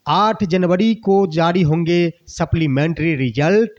8 जनवरी को जारी होंगे सप्लीमेंट्री रिजल्ट,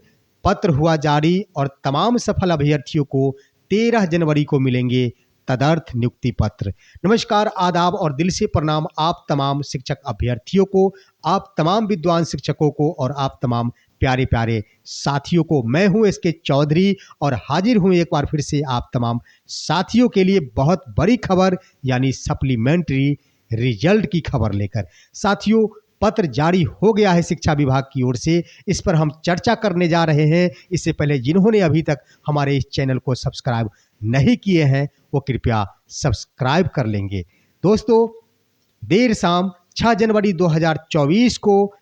पत्र हुआ जारी और तमाम सफल अभ्यर्थियों को 13 जनवरी को मिलेंगे तदर्थ नियुक्ति पत्र। नमस्कार, आदाब और दिल से प्रणाम आप तमाम शिक्षक अभ्यर्थियों को, आप तमाम विद्वान शिक्षकों को और आप तमाम प्यारे प्यारे साथियों को। मैं हूं एसके चौधरी और हाजिर हूं एक बार फिर से आप तमाम साथियों के लिए बहुत बड़ी खबर यानी सप्लीमेंट्री रिजल्ट की खबर लेकर। साथियों, पत्र जारी हो गया है शिक्षा विभाग की ओर से, इस पर हम चर्चा करने जा रहे हैं। इससे पहले जिन्होंने अभी तक हमारे इस चैनल को सब्सक्राइब नहीं किए हैं वो कृपया सब्सक्राइब कर लेंगे। दोस्तों, देर शाम 6 जनवरी 2024 को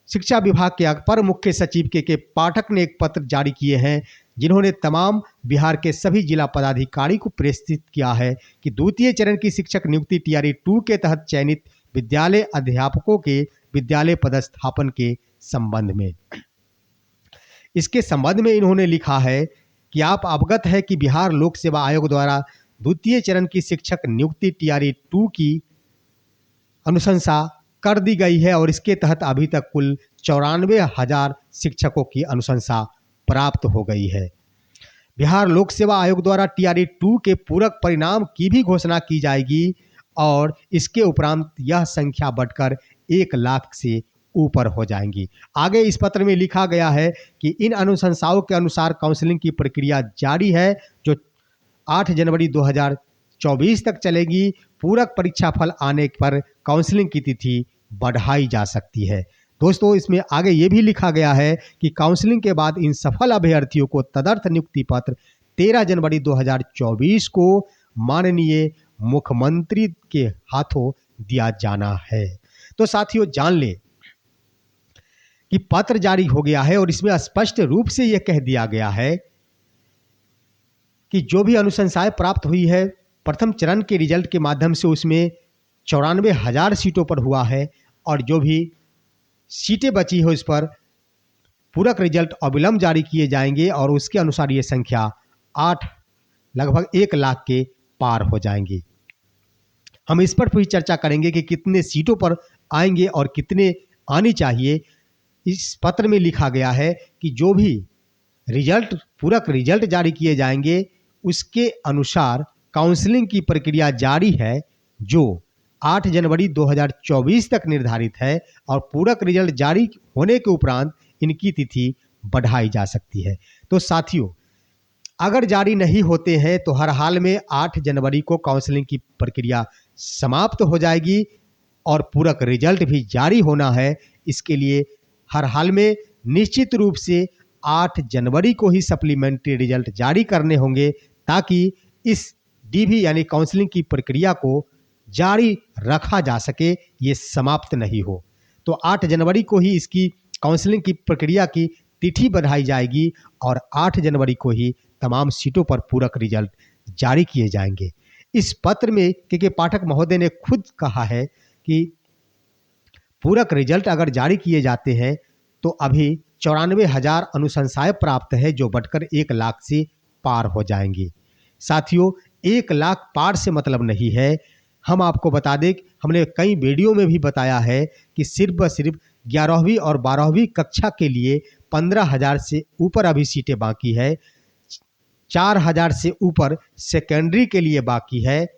शिक्षा विभाग के अपर मुख्य सचिव के पाठक ने एक पत्र जारी किए हैं, जिन्होंने तमाम बिहार के सभी जिला पदाधिकारी को प्रेषित किया है कि द्वितीय चरण की शिक्षक नियुक्ति टीआरई 2 के तहत चयनित विद्यालय अध्यापकों के विद्यालय पदस्थापन के संबंध में। इसके संबंध में इन्होंने लिखा है कि आप अवगत है कि बिहार लोक सेवा आयोग द्वारा द्वितीय चरण की शिक्षक नियुक्ति टीआरई 2 की अनुशंसा कर दी गई है और इसके तहत अभी तक कुल 94,000 शिक्षकों की अनुशंसा प्राप्त हो गई है। बिहार लोक सेवा आयोग द्वारा टीआरई 2 के पूरक परिणाम की भी घोषणा की जाएगी और इसके उपरांत यह संख्या बढ़कर 1 लाख से ऊपर हो जाएंगी। आगे इस पत्र में लिखा गया है कि इन अनुशंसाओं के अनुसार काउंसलिंग की प्रक्रिया जारी है, जो 8 जनवरी 2024 तक चलेगी। पूरक परीक्षा फल आने पर काउंसलिंग की तिथि बढ़ाई जा सकती है। दोस्तों, इसमें आगे ये भी लिखा गया है कि काउंसलिंग के बाद इन सफल अभ्यर्थियों को तदर्थ नियुक्ति पत्र 13 जनवरी 2024 को माननीय मुख्यमंत्री के हाथों दिया जाना है। तो साथियों, जान ले कि पत्र जारी हो गया है और इसमें स्पष्ट रूप से यह कह दिया गया है कि जो भी अनुशंसाएं प्राप्त हुई है प्रथम चरण के रिजल्ट के माध्यम से उसमें 94,000 सीटों पर हुआ है और जो भी सीटें बची हो इस पर पूरक रिजल्ट अविलंब जारी किए जाएंगे और उसके अनुसार ये संख्या लगभग 1 लाख के पार हो जाएंगी। हम इस पर भी चर्चा करेंगे कि कितने सीटों पर आएंगे और कितने आनी चाहिए। इस पत्र में लिखा गया है कि जो भी पूरक रिजल्ट जारी किए जाएंगे उसके अनुसार काउंसलिंग की प्रक्रिया जारी है, जो 8 जनवरी 2024 तक निर्धारित है और पूरक रिजल्ट जारी होने के उपरांत इनकी तिथि बढ़ाई जा सकती है। तो साथियों, अगर जारी नहीं होते हैं तो हर हाल में 8 जनवरी को काउंसलिंग की प्रक्रिया समाप्त हो जाएगी और पूरक रिजल्ट भी जारी होना है। इसके लिए हर हाल में निश्चित रूप से 8 जनवरी को ही सप्लीमेंट्री रिजल्ट जारी करने होंगे ताकि इस डीवी यानी काउंसलिंग की प्रक्रिया को जारी रखा जा सके, ये समाप्त नहीं हो। तो 8 जनवरी को ही इसकी काउंसलिंग की प्रक्रिया की तिथि बढ़ाई जाएगी और 8 जनवरी को ही तमाम सीटों पर पूरक रिजल्ट जारी किए जाएंगे। इस पत्र में के पाठक महोदय ने खुद कहा है कि पूरक रिजल्ट अगर जारी किए जाते हैं तो अभी 94,000 अनुशंसाएं प्राप्त है, जो बढ़कर 1 लाख से पार हो जाएंगी। साथियों, 1 लाख पार से मतलब नहीं है। हम आपको बता दें, हमने कई वीडियो में भी बताया है कि सिर्फ 11वीं और 12वीं कक्षा के लिए 15,000 से ऊपर अभी सीटें बाकी है, 4,000 से ऊपर सेकेंडरी के लिए बाकी है।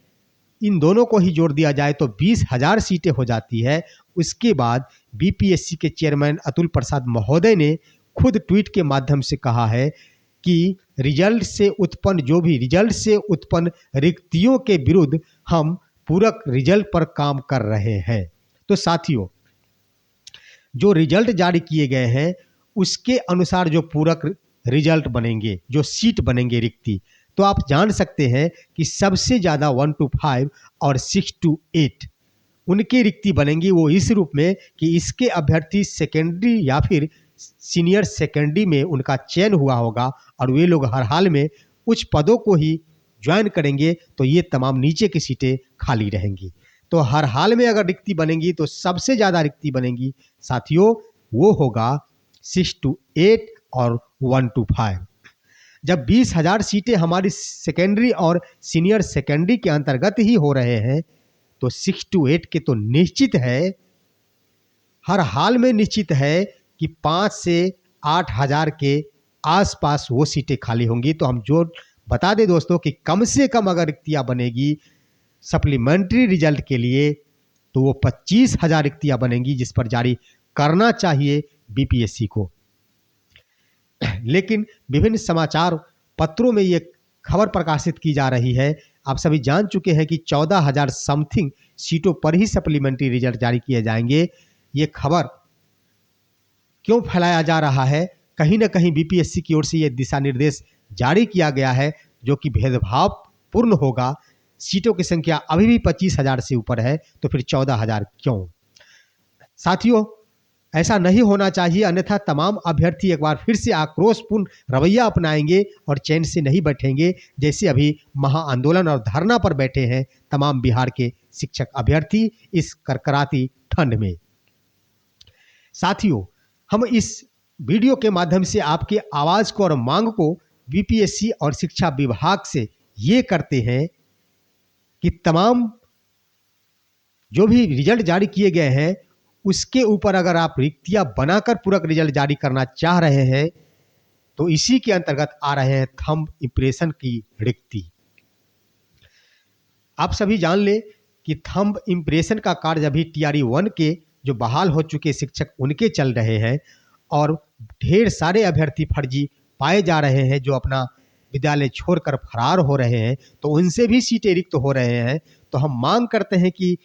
इन दोनों को ही जोड़ दिया जाए तो 20,000 सीटें हो जाती है। उसके बाद बीपीएससी के चेयरमैन अतुल प्रसाद महोदय ने खुद ट्वीट के माध्यम से कहा है कि रिजल्ट से उत्पन्न रिक्तियों के विरुद्ध हम पूरक रिजल्ट पर काम कर रहे हैं। तो साथियों, जो रिजल्ट जारी किए गए हैं उसके अनुसार जो पूरक रिजल्ट बनेंगे, जो सीट बनेंगे रिक्ति, तो आप जान सकते हैं कि सबसे ज़्यादा 1 to 5 और 6 to 8 उनकी रिक्ति बनेंगी। वो इस रूप में कि इसके अभ्यर्थी सेकेंडरी या फिर सीनियर सेकेंडरी में उनका चयन हुआ होगा और वे लोग हर हाल में उच्च पदों को ही ज्वाइन करेंगे, तो ये तमाम नीचे की सीटें खाली रहेंगी। तो हर हाल में अगर रिक्ति बनेंगी तो सबसे ज़्यादा रिक्ति बनेंगी साथियों, वो होगा 6 to 8 और 1 to 5। जब 20,000 सीटें हमारी सेकेंडरी और सीनियर सेकेंडरी के अंतर्गत ही हो रहे हैं तो 6 to 8 के तो निश्चित है हर हाल में निश्चित है कि 5 से 8 हज़ार के आसपास वो सीटें खाली होंगी। तो हम जो बता दें दोस्तों कि कम से कम अगर रिक्तियाँ बनेगी सप्लीमेंट्री रिजल्ट के लिए तो वो 25,000 रिक्तियाँ बनेंगी, जिस पर जारी करना चाहिए बीपीएससी को। लेकिन विभिन्न समाचार पत्रों में ये खबर प्रकाशित की जा रही है, आप सभी जान चुके हैं कि 14,000 समथिंग सीटों पर ही सप्लीमेंट्री रिजल्ट जारी किए जाएंगे। ये खबर क्यों फैलाया जा रहा है? कहीं ना कहीं बीपीएससी की ओर से ये दिशा निर्देश जारी किया गया है जो कि भेदभावपूर्ण होगा। सीटों की संख्या अभी भी 25,000 से ऊपर है, तो फिर 14,000 क्यों? साथियों, ऐसा नहीं होना चाहिए, अन्यथा तमाम अभ्यर्थी एक बार फिर से आक्रोशपूर्ण रवैया अपनाएंगे और चैन से नहीं बैठेंगे, जैसे अभी महाआंदोलन और धरना पर बैठे हैं तमाम बिहार के शिक्षक अभ्यर्थी इस करकराती ठंड में। साथियों, हम इस वीडियो के माध्यम से आपके आवाज़ को और मांग को बीपीएससी और शिक्षा विभाग से ये करते हैं कि तमाम जो भी रिजल्ट जारी किए गए हैं उसके ऊपर अगर आप रिक्तियां बनाकर पूरक रिजल्ट जारी करना चाह रहे हैं तो इसी के अंतर्गत आ रहे हैं थंब इंप्रेशन की रिक्ति। आप सभी जान ले कि थंब इंप्रेशन का कार्य अभी टीआरई 1 के जो बहाल हो चुके शिक्षक उनके चल रहे हैं और ढेर सारे अभ्यर्थी फर्जी पाए जा रहे हैं जो अपना विद्यालय छोड़कर फरार हो रहे हैं, तो उनसे भी सीटें रिक्त हो रहे हैं। तो हम मांग करते हैं कि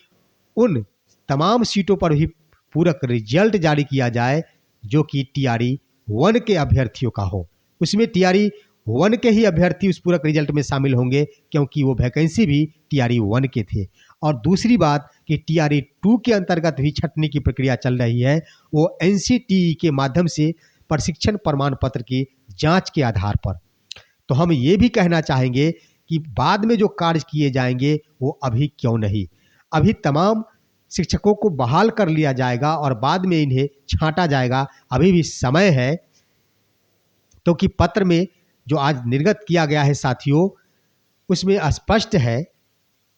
उन तमाम सीटों पर भी पूरक रिजल्ट जारी किया जाए जो कि टीआरई 1 के अभ्यर्थियों का हो। उसमें टीआरई 1 के ही अभ्यर्थी उस पूरक रिजल्ट में शामिल होंगे क्योंकि वो वैकेंसी भी टीआरई 1 के थे। और दूसरी बात कि टीआरई 2 के अंतर्गत भी छंटनी की प्रक्रिया चल रही है, वो एनसीटीई के माध्यम से प्रशिक्षण प्रमाण पत्र की जांच के आधार पर। तो हम ये भी कहना चाहेंगे कि बाद में जो कार्य किए जाएंगे वो अभी क्यों नहीं, अभी तमाम शिक्षकों को बहाल कर लिया जाएगा और बाद में इन्हें छांटा जाएगा, अभी भी समय है। तो कि पत्र में जो आज निर्गत किया गया है साथियों, उसमें स्पष्ट है,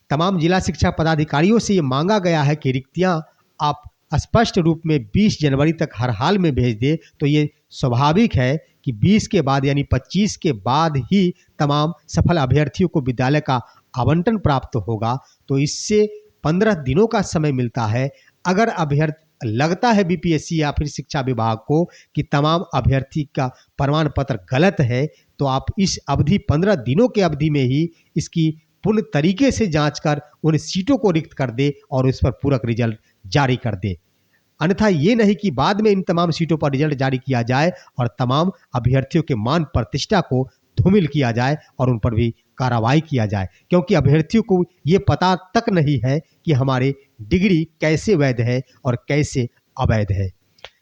तमाम जिला शिक्षा पदाधिकारियों से ये मांगा गया है कि रिक्तियां आप स्पष्ट रूप में 20 जनवरी तक हर हाल में भेज दे। तो ये स्वाभाविक है कि 20 के बाद यानी 25 के बाद ही तमाम सफल अभ्यर्थियों को विद्यालय का आवंटन प्राप्त होगा। तो इससे 15 दिनों का समय मिलता है। अगर लगता है बीपीएससी या फिर शिक्षा विभाग को कि तमाम अभ्यर्थी का प्रमाण पत्र गलत है, तो आप इस अवधि 15 दिनों के अवधि में ही इसकी पूर्ण तरीके से जांच कर उन सीटों को रिक्त कर दे और उस पर पूरक रिजल्ट जारी कर दे। अन्यथा ये नहीं कि बाद में इन तमाम सीटों पर रिजल्ट जारी किया जाए और तमाम अभ्यर्थियों के मान प्रतिष्ठा को धूमिल किया जाए और उन पर भी कार्रवाई किया जाए, क्योंकि अभ्यर्थियों को ये पता तक नहीं है कि हमारे डिग्री कैसे वैध है और कैसे अवैध है।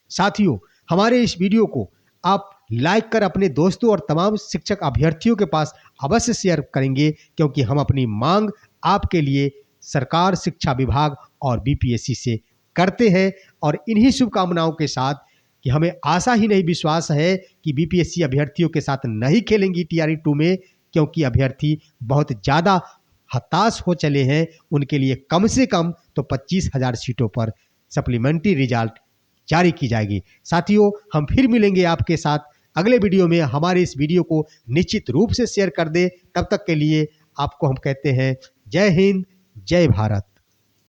साथियों, हमारे इस वीडियो को आप लाइक कर अपने दोस्तों और तमाम शिक्षक अभ्यर्थियों के पास अवश्य शेयर करेंगे, क्योंकि हम अपनी मांग आपके लिए सरकार, शिक्षा विभाग और बीपीएससी से करते हैं। और इन्हीं शुभकामनाओं के साथ कि हमें आशा ही नहीं विश्वास है कि बीपीएससी अभ्यर्थियों के साथ नहीं खेलेंगी टीआरई 2 में, क्योंकि अभ्यर्थी बहुत ज़्यादा हताश हो चले हैं। उनके लिए कम से कम तो 25,000 सीटों पर सप्लीमेंट्री रिजल्ट जारी की जाएगी। साथियों, हम फिर मिलेंगे आपके साथ अगले वीडियो में। हमारे इस वीडियो को निश्चित रूप से शेयर कर दें। तब तक के लिए आपको हम कहते हैं जय हिंद, जय भारत।